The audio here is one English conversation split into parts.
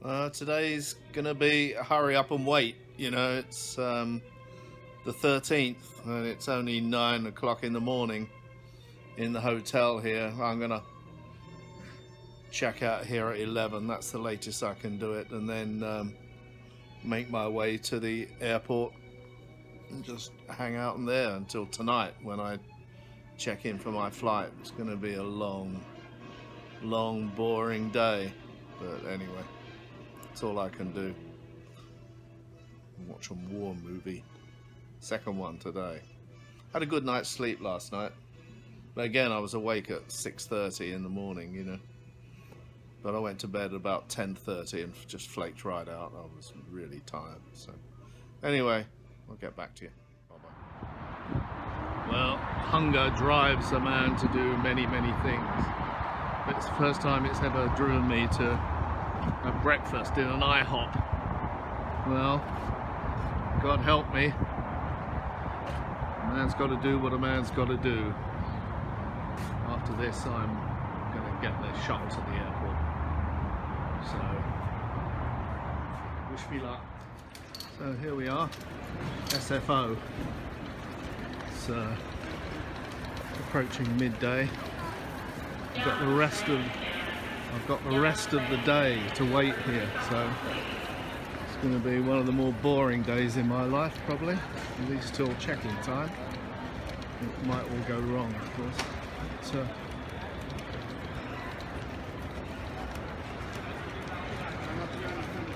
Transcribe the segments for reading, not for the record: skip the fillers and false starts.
Today's gonna be a hurry up and wait. You know, it's the 13th and it's only 9 o'clock in the morning in the hotel here. I'm gonna check out here at 11. That's the latest I can do it, and then make my way to the airport and just hang out in there until tonight when I check in for my flight. It's gonna be a long, boring day, but anyway, that's all I can do. Watch a war movie. Second one today. Had a good night's sleep last night, but again I was awake at 6:30 in the morning, you know. But I went to bed at about 10:30 and just flaked right out. I was really tired. So anyway, I'll get back to you. Bye-bye. Well, hunger drives a man to do many, many things. But it's the first time it's ever driven me to have breakfast in an IHOP. Well, God help me. A man's got to do what a man's got to do. After this, I'm going to get the shuttle to the airport. So, wish me luck. So here we are, SFO. It's approaching midday. I've got the rest of the day to wait here, so it's going to be one of the more boring days in my life, probably, at least till check-in time. It might all go wrong, of course. But,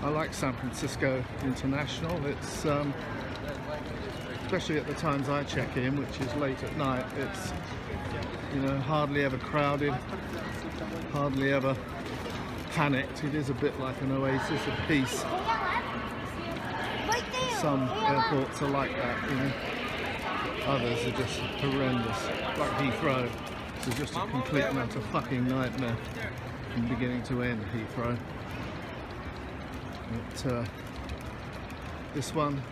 I like San Francisco International. It's especially at the times I check in, which is late at night. It's, you know, hardly ever crowded, hardly ever panicked. It is a bit like an oasis of peace. Some airports are like that, you know. Others are just horrendous, like Heathrow. This is just a complete and utter fucking nightmare from beginning to end, Heathrow. But this one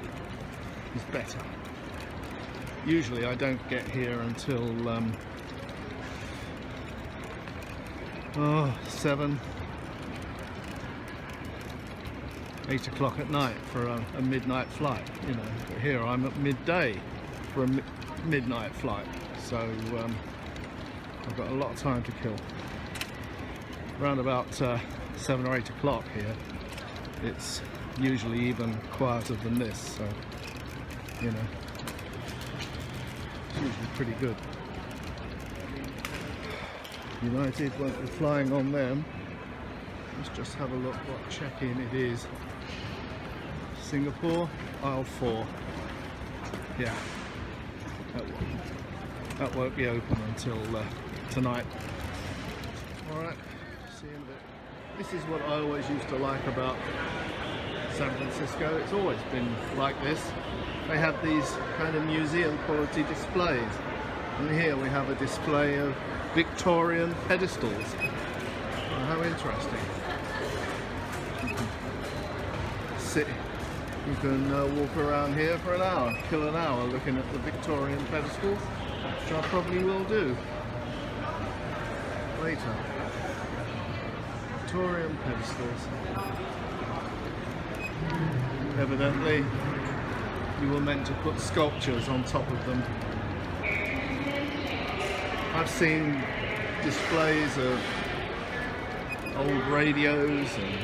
is better. Usually I don't get here until 7, 8 o'clock at night for a midnight flight, you know. But here I'm at midday for a midnight flight, so I've got a lot of time to kill. Around about 7 or 8 o'clock here, it's usually even quieter than this, so, you know, it's usually pretty good. United won't be flying on them. Let's just have a look what check-in it is. Singapore, aisle 4. Yeah, that won't be open until tonight. Alright, see you in a bit. This is what I always used to like about San Francisco. It's always been like this. They have these kind of museum quality displays. And here we have a display of Victorian pedestals. Oh, how interesting. You can walk around here for an hour, kill an hour looking at the Victorian pedestals, which I probably will do later. Victorian pedestals. Evidently, you were meant to put sculptures on top of them. I've seen displays of old radios and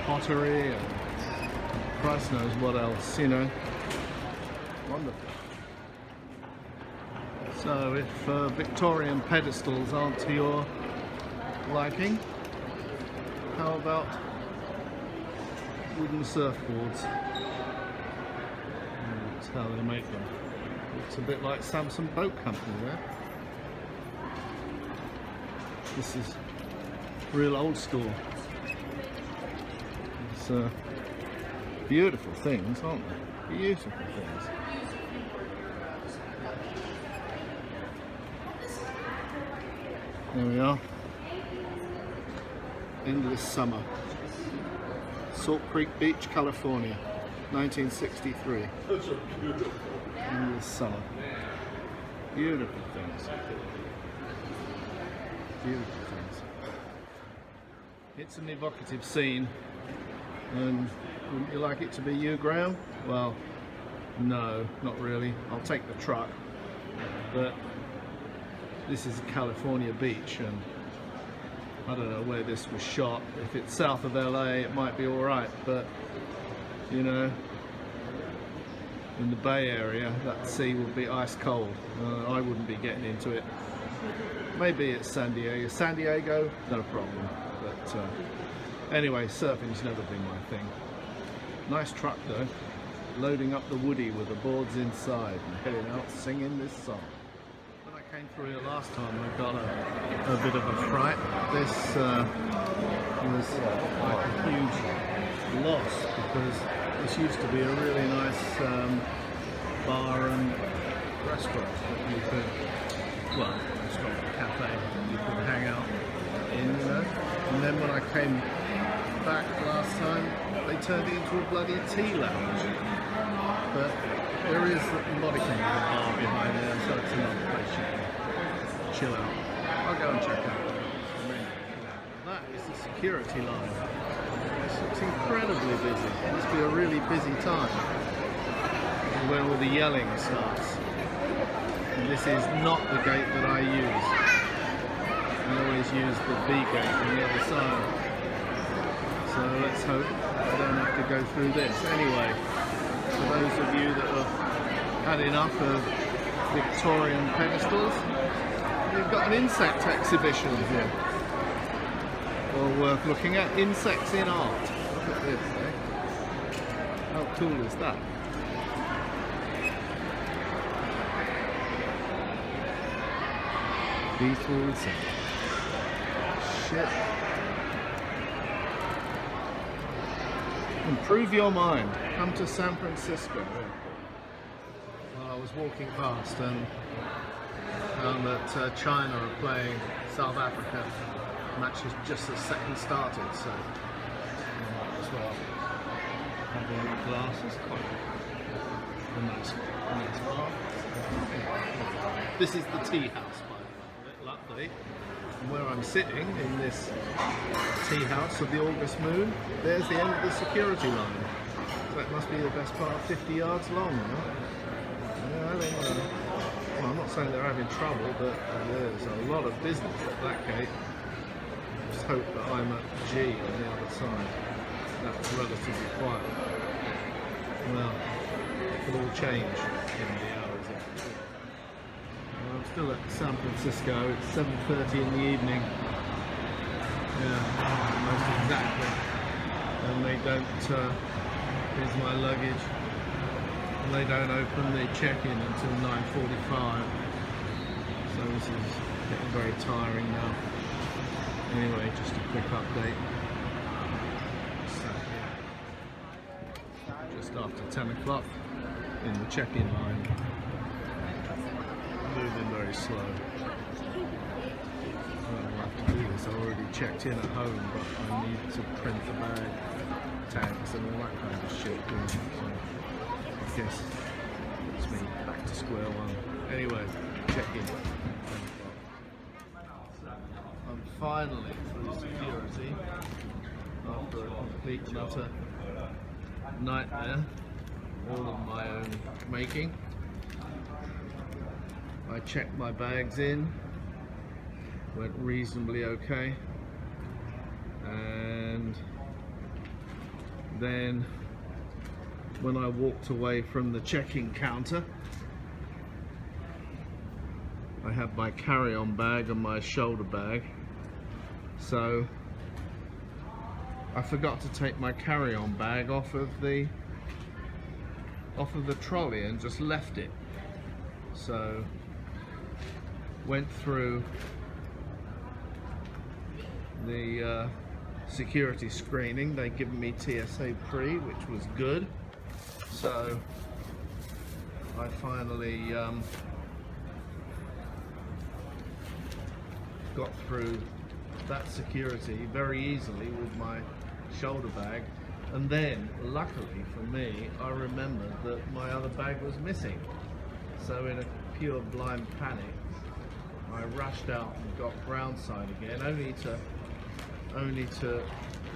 pottery and Christ knows what else, you know. Wonderful. So if Victorian pedestals aren't to your liking, how about wooden surfboards? That's how they make them. Looks a bit like Samson Boat Company there. This is real old school. It's beautiful things, aren't they? Beautiful things. There we are. Endless Summer. Salt Creek Beach, California, 1963. Endless Summer. Beautiful things. Beautiful things. It's an evocative scene, and wouldn't you like it to be you, Graham? Well, no, not really. I'll take the truck, but this is a California beach, and I don't know where this was shot. If it's south of LA, it might be alright, but you know, in the Bay Area, that sea would be ice cold. I wouldn't be getting into it. Maybe it's San Diego. San Diego, no problem. But anyway, surfing's never been my thing. Nice truck though, loading up the Woody with the boards inside and heading out singing this song. When I came through here last time, I got a bit of a fright. This was like a huge loss, because this used to be a really nice bar and restaurant that you could, well, restaurant, cafe that you could hang out in, you know. And then when I came back last time, they turned it into a bloody tea lounge. But there is a modicum of a bar behind there, so it's another place you can chill out. I'll go and check out. That is the security line. It's incredibly busy. It must be a really busy time where all the yelling starts. And this is not the gate that I use. I always use the B gate on the other side. So let's hope I don't have to go through this. Anyway, for those of you that have had enough of Victorian pedestals, we've got an insect exhibition here. Well, worth looking at. Insects in art. Look at this, eh? How cool is that? Lethal insect. Shit. Improve your mind. Come to San Francisco. Well, I was walking past and found that China are playing South Africa. The match is just a second started, so as well. Have the glasses. Quite a nice bar. This is the tea house, by the way. Luckily, and where I'm sitting in this tea house of the August moon, there's the end of the security line. So that must be the best part of 50 yards long, huh? Yeah, I think, well, I'm not saying they're having trouble, but there's a lot of business at that gate. Just hope that I'm at G on the other side. That's relatively quiet. Well, it could all change in the hours. I'm still at San Francisco. It's 7:30 in the evening. Yeah, almost exactly. And they don't. Here's my luggage. And they don't open the check-in until 9:45. So this is getting very tiring now. Anyway, just a quick update. Just after 10 o'clock in the check-in line. Moving very slow. I don't have to do this. I already checked in at home, but I need to print the bag tags and all that kind of shit. So I guess it's me back to square one. Anyway, check in. I'm finally through security after a complete and utter nightmare, all of my own making. I checked my bags in, went reasonably okay, and then when I walked away from the check-in counter, I had my carry-on bag and my shoulder bag, so I forgot to take my carry-on bag off of the trolley and just left it. So went through the security screening. They'd given me TSA pre, which was good. So I finally got through that security very easily with my shoulder bag, and then luckily for me I remembered that my other bag was missing. So in a pure blind panic I rushed out and got groundside again, only to only to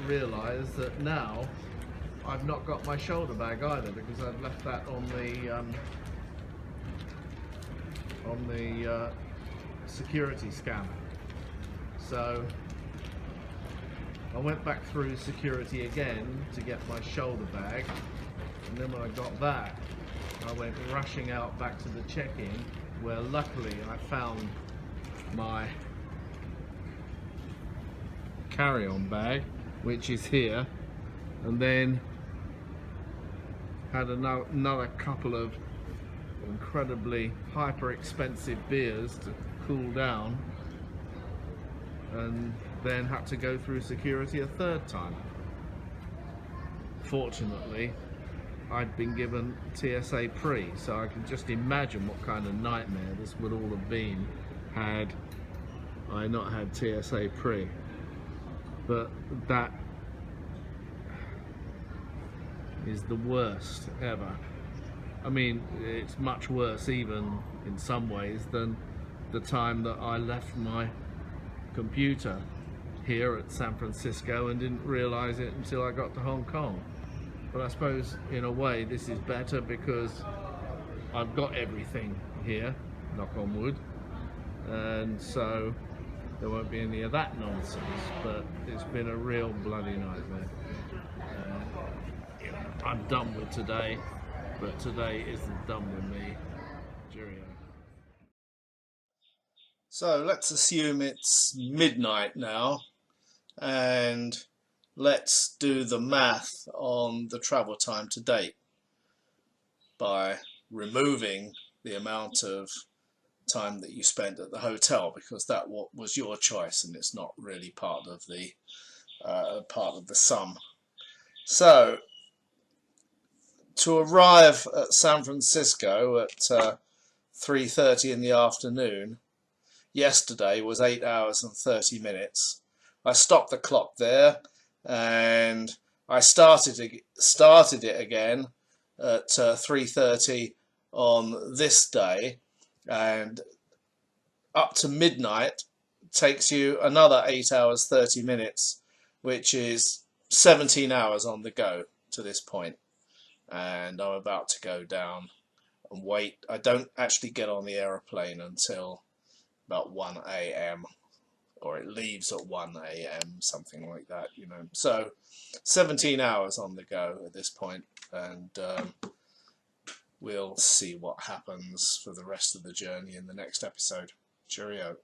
realise that now I've not got my shoulder bag either, because I've left that on the security scanner. So I went back through security again to get my shoulder bag, and then when I got that, I went rushing out back to the check-in, where luckily I found my carry-on bag, which is here, and then had another couple of incredibly hyper expensive beers to cool down, and then had to go through security a third time. Fortunately, I'd been given TSA pre, so I can just imagine what kind of nightmare this would all have been had I not had TSA pre. But that is the worst ever. I mean, it's much worse even in some ways than the time that I left my computer here at San Francisco and didn't realize it until I got to Hong Kong. But I suppose in a way this is better, because I've got everything here, knock on wood, and so there won't be any of that nonsense. But it's been a real bloody nightmare. I'm done with today, but today isn't done with me. Cheerio. So let's assume it's midnight now, and let's do the math on the travel time to date by removing the amount of time that you spent at the hotel, because that was your choice and it's not really part of the sum. So to arrive at San Francisco at 3:30 in the afternoon yesterday was 8 hours and 30 minutes. I stopped the clock there and I started it again at 3:30 on this day, and up to midnight takes you another 8 hours 30 minutes, which is 17 hours on the go to this point. And I'm about to go down and wait. I don't actually get on the aeroplane until about 1 a.m. or it leaves at 1 a.m., something like that, you know. So 17 hours on the go at this point, and we'll see what happens for the rest of the journey in the next episode. Cheerio.